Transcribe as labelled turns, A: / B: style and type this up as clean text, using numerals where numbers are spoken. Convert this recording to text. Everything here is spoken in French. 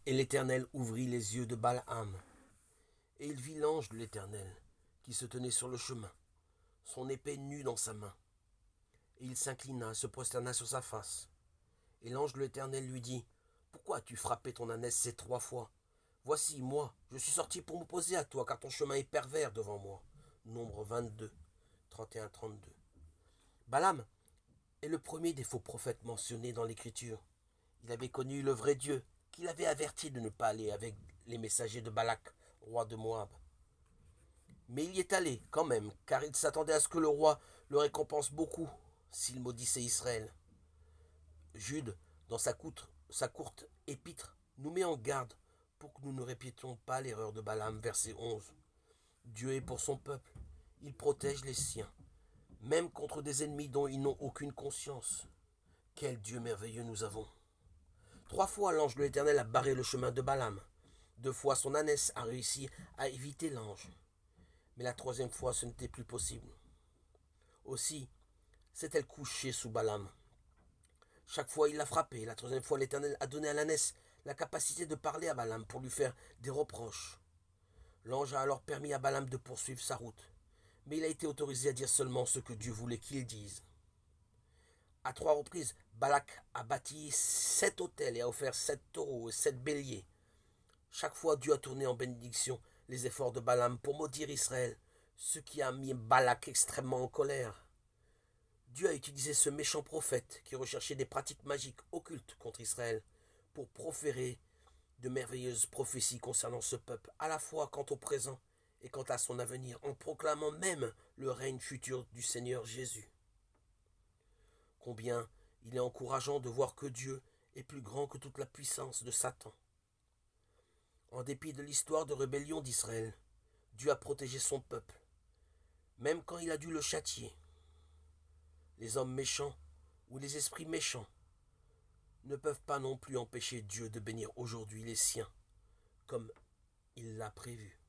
A: Et l'Éternel ouvrit les yeux de Balaam, et il vit l'ange de l'Éternel, qui se tenait sur le chemin, son épée nue dans sa main. Et il s'inclina, se prosterna sur sa face. Et l'ange de l'Éternel lui dit, « Pourquoi as-tu frappé ton ânesse ces 3 fois? Voici, moi, je suis sorti pour m'opposer à toi, car ton chemin est pervers devant moi. » Nombre 22, 31-32. Balaam est le premier des faux prophètes mentionnés dans l'Écriture. Il avait connu le vrai Dieu, qu'il avait averti de ne pas aller avec les messagers de Balak, roi de Moab. Mais il y est allé quand même, car il s'attendait à ce que le roi le récompense beaucoup s'il maudissait Israël. Jude, dans sa courte épître, nous met en garde pour que nous ne répétions pas l'erreur de Balaam, verset 11. Dieu est pour son peuple, il protège les siens, même contre des ennemis dont ils n'ont aucune conscience. Quel Dieu merveilleux nous avons! 3 fois l'ange de l'Éternel a barré le chemin de Balaam. 2 fois son ânesse a réussi à éviter l'ange. Mais la 3e fois ce n'était plus possible. Aussi s'est-elle couchée sous Balaam. Chaque fois il l'a frappé. La 3e fois l'Éternel a donné à l'ânesse la capacité de parler à Balaam pour lui faire des reproches. L'ange a alors permis à Balaam de poursuivre sa route. Mais il a été autorisé à dire seulement ce que Dieu voulait qu'il dise. À 3 reprises, Balak a bâti 7 autels et a offert 7 taureaux et 7 béliers. Chaque fois, Dieu a tourné en bénédiction les efforts de Balaam pour maudire Israël, ce qui a mis Balak extrêmement en colère. Dieu a utilisé ce méchant prophète qui recherchait des pratiques magiques occultes contre Israël pour proférer de merveilleuses prophéties concernant ce peuple, à la fois quant au présent et quant à son avenir, en proclamant même le règne futur du Seigneur Jésus. Combien il est encourageant de voir que Dieu est plus grand que toute la puissance de Satan. En dépit de l'histoire de rébellion d'Israël, Dieu a protégé son peuple, même quand il a dû le châtier. Les hommes méchants ou les esprits méchants ne peuvent pas non plus empêcher Dieu de bénir aujourd'hui les siens, comme il l'a prévu.